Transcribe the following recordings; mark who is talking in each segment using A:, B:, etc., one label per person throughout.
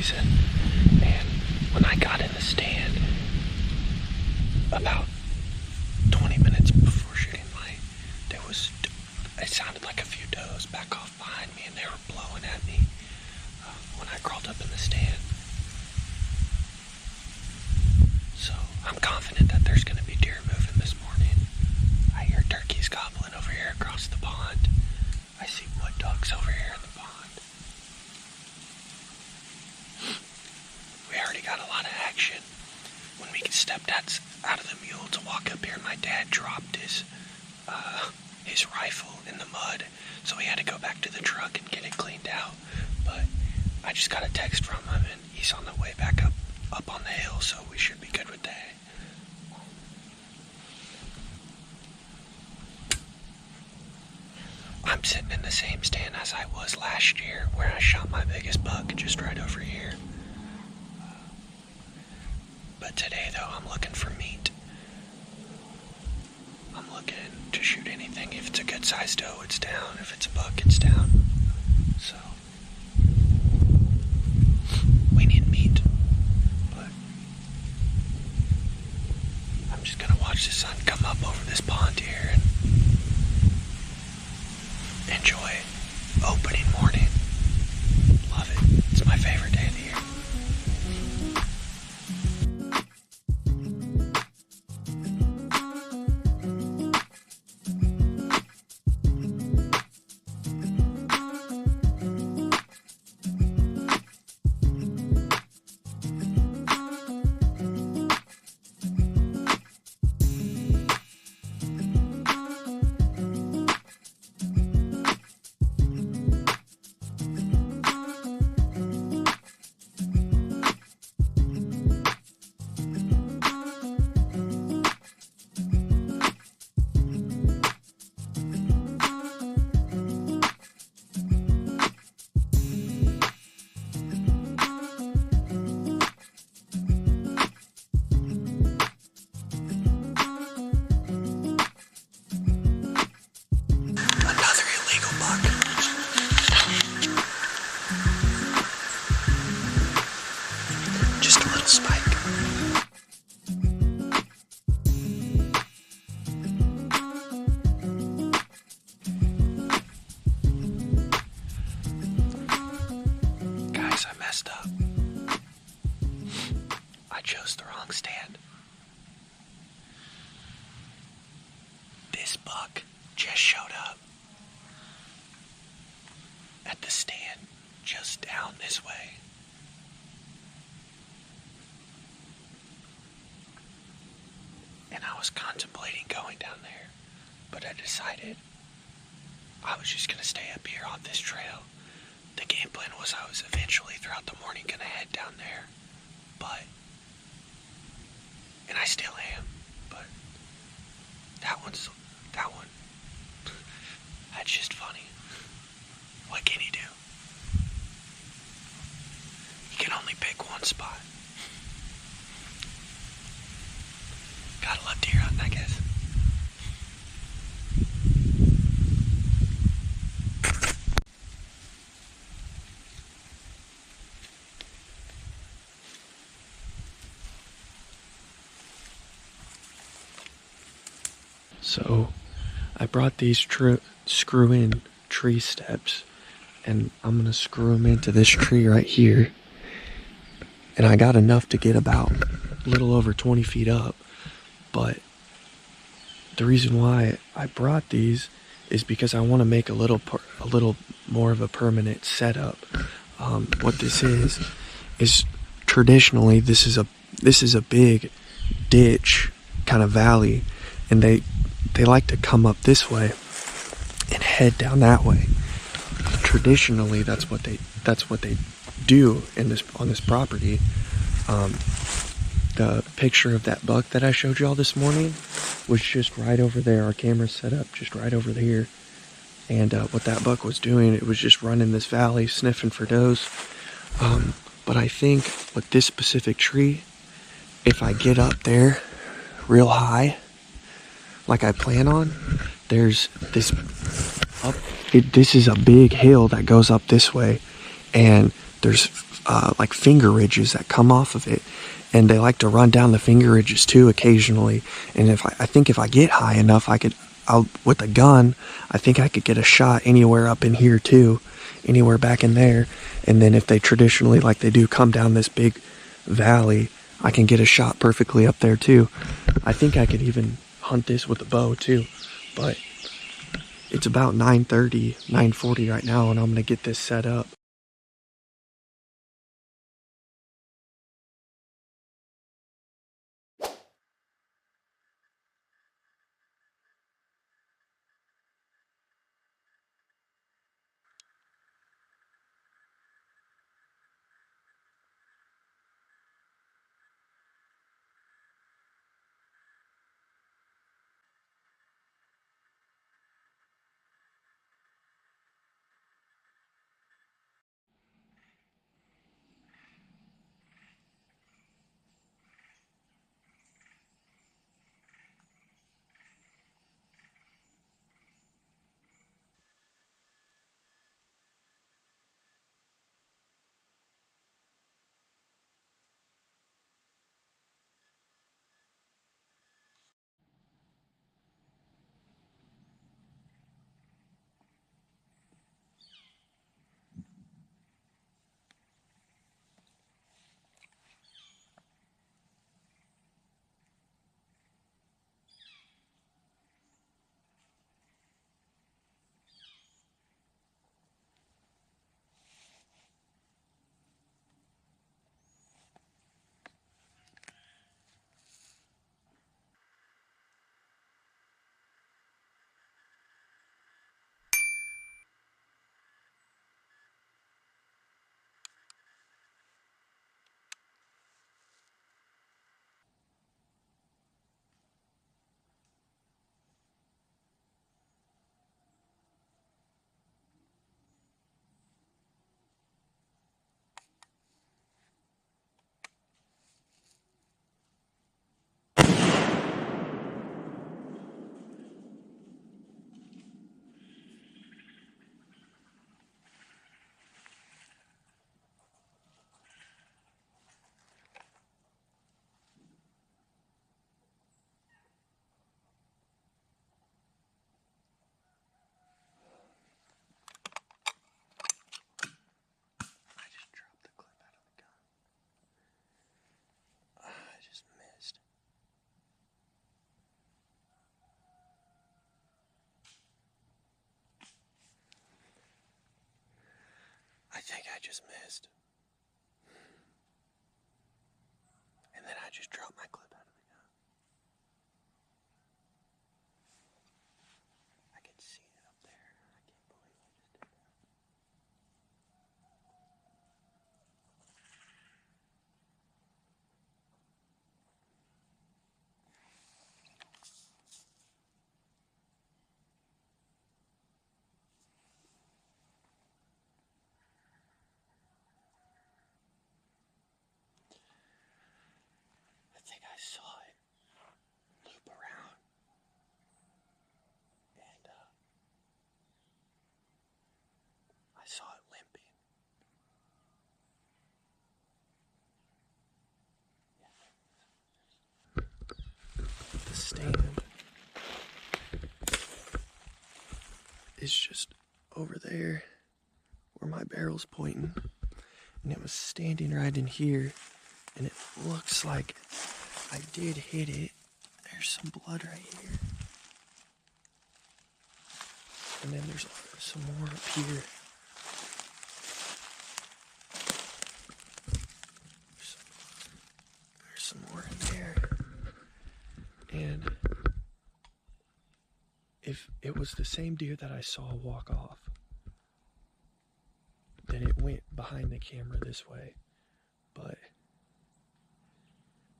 A: season. And when I got in the stand, about 20 minutes before shooting light, it sounded like a few does back off behind me, and they were blowing at me when I crawled up in the stand. So I'm confident that there's going to be deer moving this morning. I hear turkeys gobbling over here across the pond. I see wood ducks over here in the pond. We already got a lot of action. When we stepped out of the mule to walk up here, my dad dropped his rifle in the mud, so we had to go back to the truck and get it cleaned out. But I just got a text from him, and he's on the way back up on the hill, so we should be good with that. I'm sitting in the same stand as I was last year, where I shot my biggest buck just right over here. But today, though, I'm looking for meat. I'm looking to shoot anything. If it's a good sized doe, it's down. If it's a buck, it's down. So we need meat. But I'm just gonna watch the sun come up over this pond here and enjoy opening morning. Love it. It's my favorite day of the year. I chose the wrong stand. This buck just showed up at the stand just down this way. And I was contemplating going down there, but I decided I was just going to stay up here on this trail. The game plan was I was eventually throughout the morning going to head down there, and I still am, but that one, that's just funny. What can you do? You can only pick one spot. Gotta love deer hunting, I guess. So I brought these screw-in tree steps, and I'm gonna screw them into this tree right here. And I got enough to get about a little over 20 feet up. But the reason why I brought these is because I want to make a little more of a permanent setup. What this is traditionally this is a big ditch kind of valley, and they like to come up this way and head down that way. Traditionally, that's what they do on this property. The picture of that buck that I showed you all this morning was just right over there. Our camera's set up just right over here. And what that buck was doing, it was just running this valley, sniffing for does. But I think with this specific tree, if I get up there real high, like I plan on, there's this this is a big hill that goes up this way, and there's like finger ridges that come off of it, and they like to run down the finger ridges too occasionally. And I think if I get high enough, I'll with a gun, I think I could get a shot anywhere up in here too, anywhere back in there. And then if they traditionally, like they do, come down this big valley, I can get a shot perfectly up there too. I think I could even hunt this with a bow too, but it's about 9:30, 9:40 right now, and I'm gonna get this set up. I just dropped the clip out of the gun. I just missed. I think I just missed. And then I just dropped my clip out of the gun. I can see it up there. I can't believe I just did that. I think I saw it loop around, and I saw it limping. The stand is just over there where my barrel's pointing, and it was standing right in here, and it looks like I did hit it. There's some blood right here, and then there's some more up here. There's some more in there, and if it was the same deer that I saw walk off, then it went behind the camera this way. But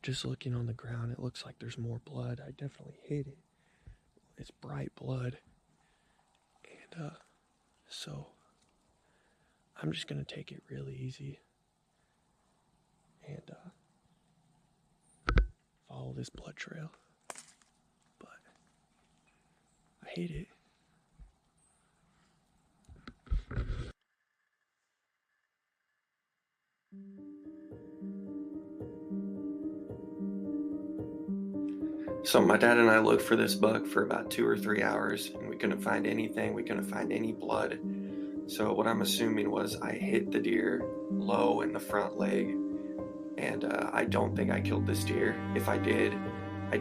A: just looking on the ground, it looks like there's more blood. I definitely hit it. It's bright blood. And so I'm just gonna take it really easy and follow this blood trail. But I hate it. So my dad and I looked for this buck for about 2 or 3 hours, and we couldn't find anything. We couldn't find any blood. So what I'm assuming was I hit the deer low in the front leg, and I don't think I killed this deer. If I did, I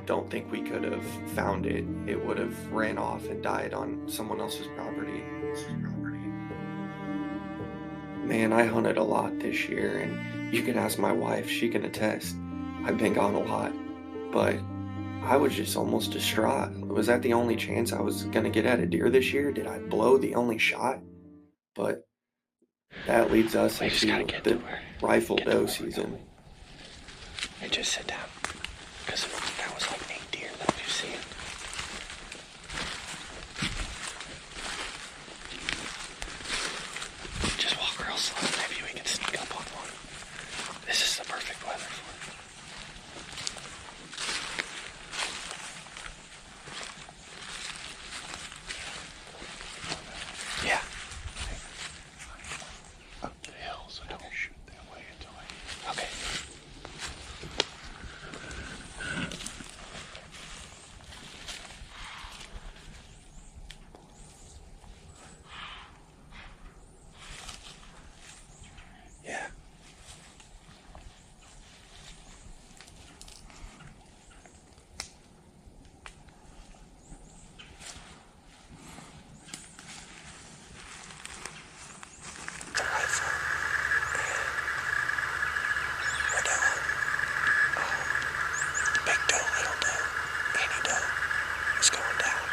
A: don't think we could have found it. It would have ran off and died on someone else's property. Man, I hunted a lot this year, and you can ask my wife, she can attest. I've been gone a lot, but I was just almost distraught. Was that the only chance I was going to get at a deer this year? Did I blow the only shot? But that leads us into the rifle doe season.
B: And just sit down, because that was like 8 deer that we've seen. Just walk real slow, maybe we can sneak up on one. This is the perfect weather for it. Yeah. Up the hill, so don't shoot that way until I... Okay. Yeah. The rifle. We're doing big doe, little doe, any doe is going down.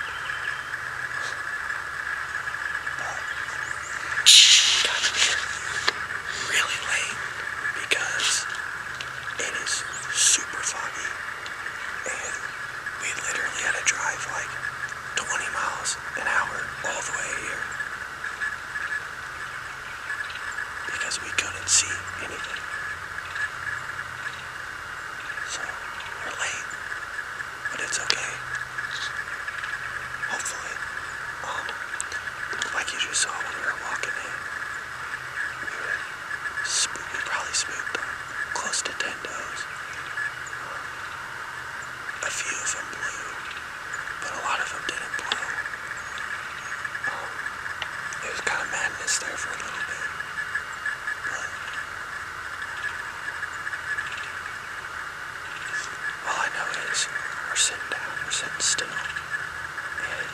B: But got here really late because it is super foggy and we literally had to drive like 20 miles an hour all the way here because we couldn't see anything. So we're late, but it's okay. Hopefully, like you just saw when we were walking in, we probably spooked close to 10 does. A few of them blew, but a lot of them didn't blow. It was kind of madness there for a little bit, but all I know is we're sitting down, we're sitting still, and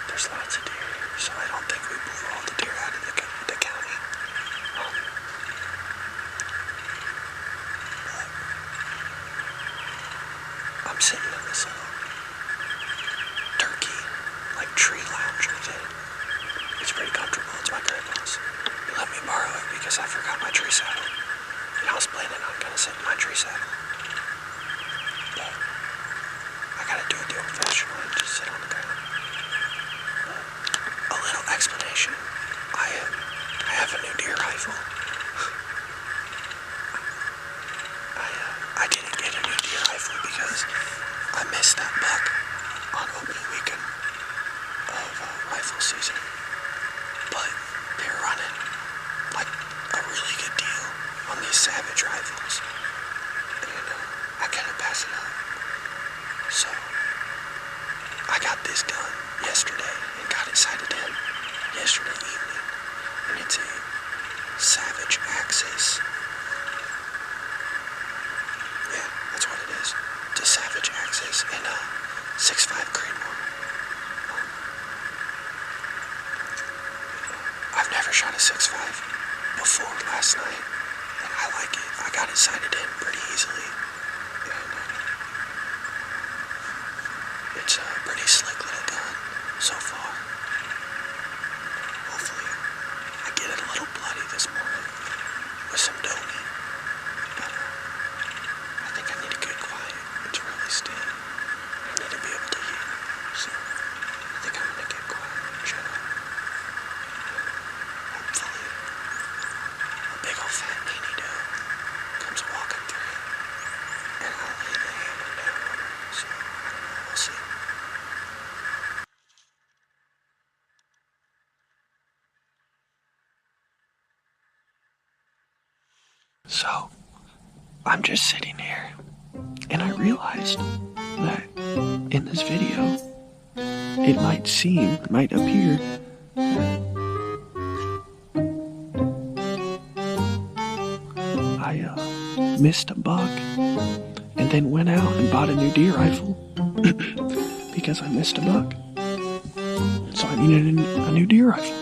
B: there's lots of deer here, so I don't think we blew all the deer out of the county. But I'm sitting in this little turkey, like tree lounger thing. It's pretty comfortable. It's my grandma's. He let me borrow it because I forgot my tree saddle. And I was planning on gonna sit in my tree saddle. But I gotta do it the old-fashioned way and just sit on the ground. A little explanation. I have a new deer rifle. I didn't get a new deer rifle because I missed that buck on opening weekend of rifle season. But they're running like a really good deal on these Savage rifles, and I couldn't pass it up. So I got this gun yesterday and got it sighted in yesterday evening, and it's a Savage Axis. Yeah, that's what it is. It's a Savage Axis and a 6.5 Creedmoor. I've never shot a 6.5 before last night, and I like it. I got it sighted in pretty easily, and it's a pretty slick little gun so far. Hopefully, I get it a little bloody this morning with some doe meat, but I think I need to get quiet. It's really still. I need to be able to hear, so I think I'm gonna get quiet and chill. Hopefully, a big old fat meanie doe comes walking through, and I'll lay the hammer down on her. So I don't know. We'll see. So I'm just sitting here
A: And I realized that in this video, it might appear that I missed a buck and then went out and bought a new deer rifle because I missed a buck. So I needed a new deer rifle.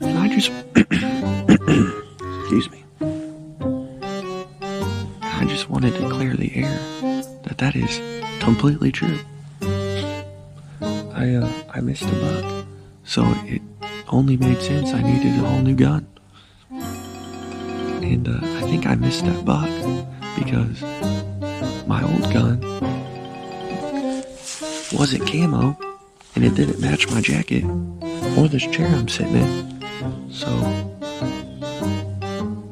A: And I just, excuse me. I just wanted to clear the air that is completely true. I missed a buck, so it only made sense I needed a whole new gun. And I think I missed that buck because my old gun wasn't camo and it didn't match my jacket or this chair I'm sitting in. So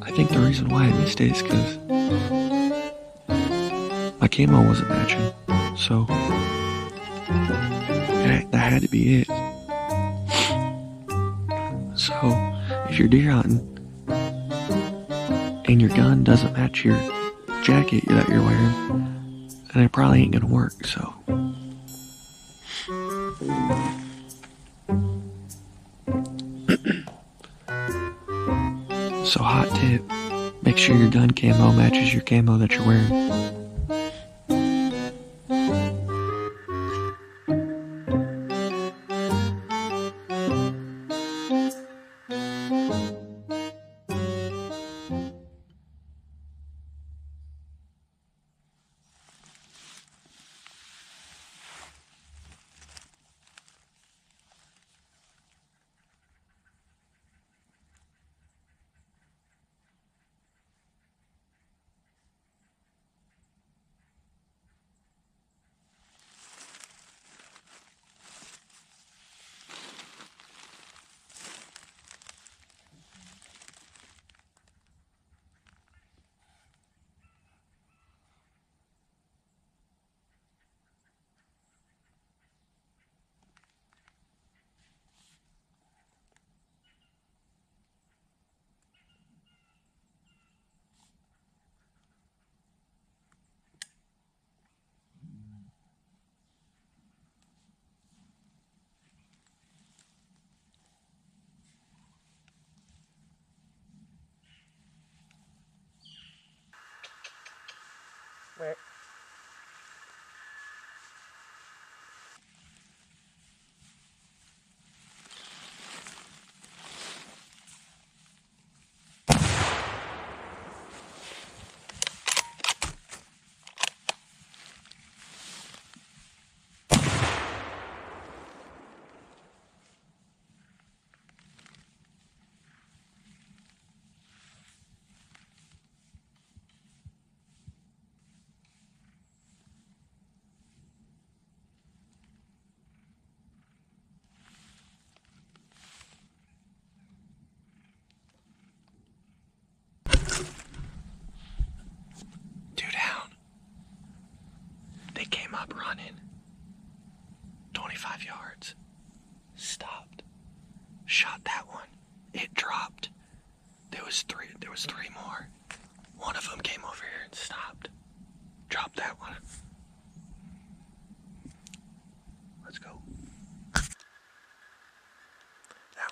A: I think the reason why I missed it is because my camo wasn't matching. So that had to be it. So if you're deer hunting and your gun doesn't match your jacket that you're wearing, then it probably ain't gonna work. So hot tip, make sure your gun camo matches your camo that you're wearing.
B: Where?
A: Up running 25 yards, stopped, shot that one, it dropped. There was three more. One of them came over here and stopped, dropped that one. Let's go. That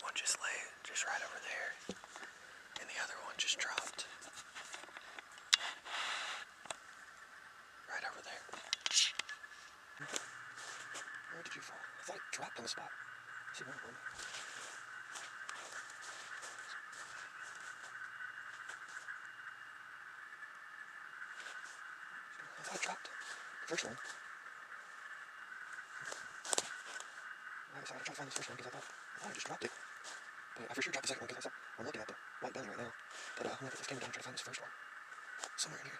A: one just lay just right over there, and the other one just dropped right over there. Where did you fall? I thought it dropped on the spot. See one of them. I thought it dropped. The first one. I decided to try to find this first one because I thought I just dropped it. But I for sure dropped the second one because I'm looking at the white belly right now. But I'm gonna put this camera down and try to find this first one. Somewhere in here.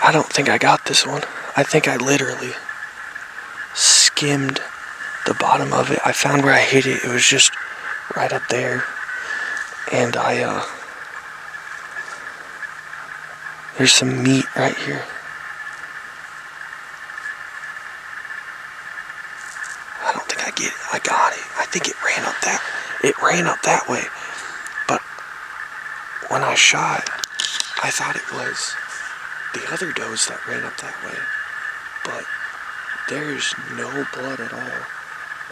A: I don't think I got this one. I think I literally skimmed the bottom of it. I found where I hit it. It was just right up there. And there's some meat right here. I don't think I got it. I think it ran up that. it ran up that way. But when I shot, I thought it was the other does that ran up that way. But there's no blood at all.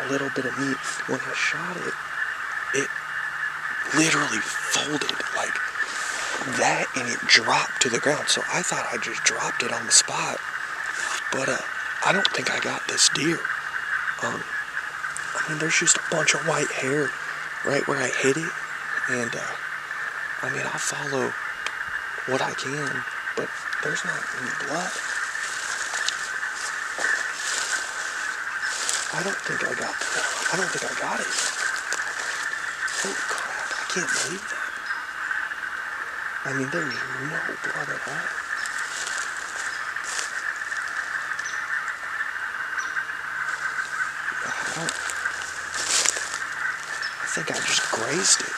A: A little bit of meat. When I shot it, it literally folded like that, and it dropped to the ground. So I thought I just dropped it on the spot. But I don't think I got this deer. I mean, there's just a bunch of white hair right where I hit it. And I mean, I'll follow what I can, but there's not any blood. I don't think I got it. Holy crap, I can't believe that. I mean, there's no blood at all. I think I just grazed it.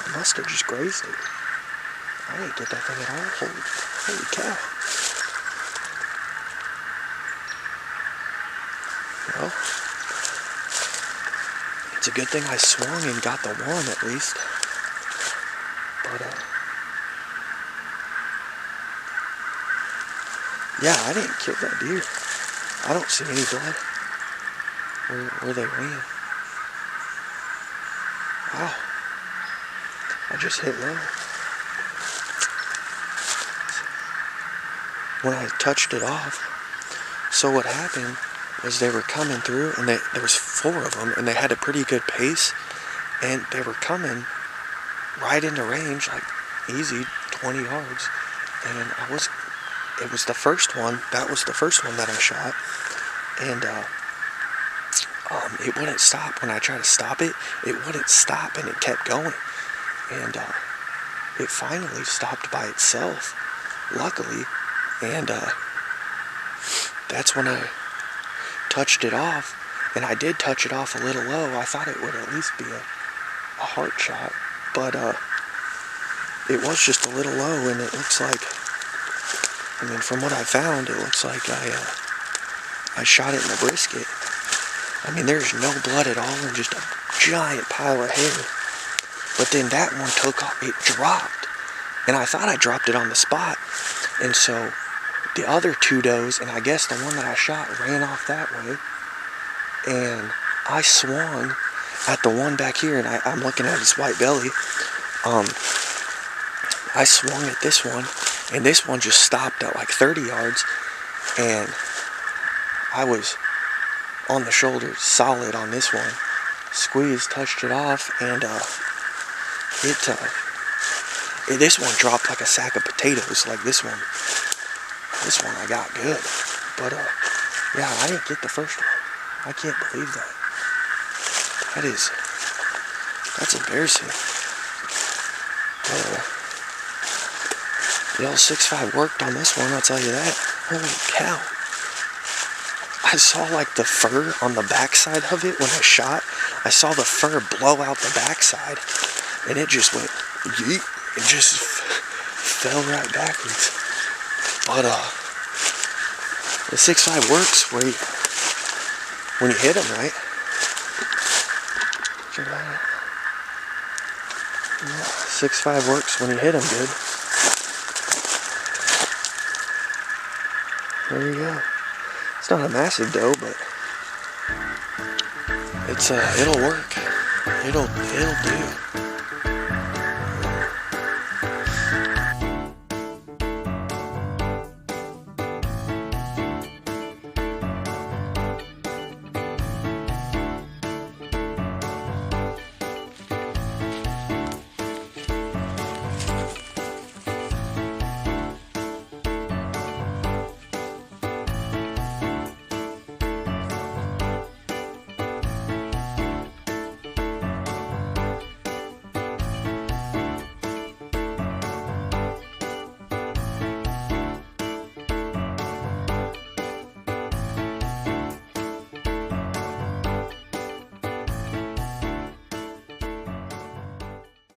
A: I must have just grazed it. I didn't get that thing at all. Holy cow. Well, it's a good thing I swung and got the one at least. But, yeah, I didn't kill that deer. I don't see any blood where they ran. Wow. I just hit low. When I touched it off, so what happened was they were coming through, and there was 4 of them, and they had a pretty good pace, and they were coming right into range, like easy 20 yards, and it was the first one. That was the first one that I shot, and it wouldn't stop. When I tried to stop it, it wouldn't stop, and it kept going, and it finally stopped by itself, luckily, and that's when I touched it off, and I did touch it off a little low. I thought it would at least be a heart shot, but it was just a little low, and it looks like, I mean, from what I found, it looks like I shot it in the brisket. I mean, there's no blood at all, and just a giant pile of hair. But then that one took off, it dropped, and I thought I dropped it on the spot, and so the other 2 does, and I guess the one that I shot ran off that way, and I swung at the one back here, and I'm looking at his white belly. I swung at this one, and this one just stopped at like 30 yards, and I was on the shoulder solid on this one. Squeezed, touched it off, and this one dropped like a sack of potatoes. Like this one I got good. But yeah, I didn't get the first one. I can't believe that. That's embarrassing. The L65 worked on this one, I'll tell you that. Holy cow. I saw like the fur on the backside of it when I shot. I saw the fur blow out the backside, and it just went yeet. It just fell right backwards. But the 6.5 works when you hit them right. Check that out. 6.5 works when you hit them good. There you go. It's not a massive doe, but it'll work. It'll do.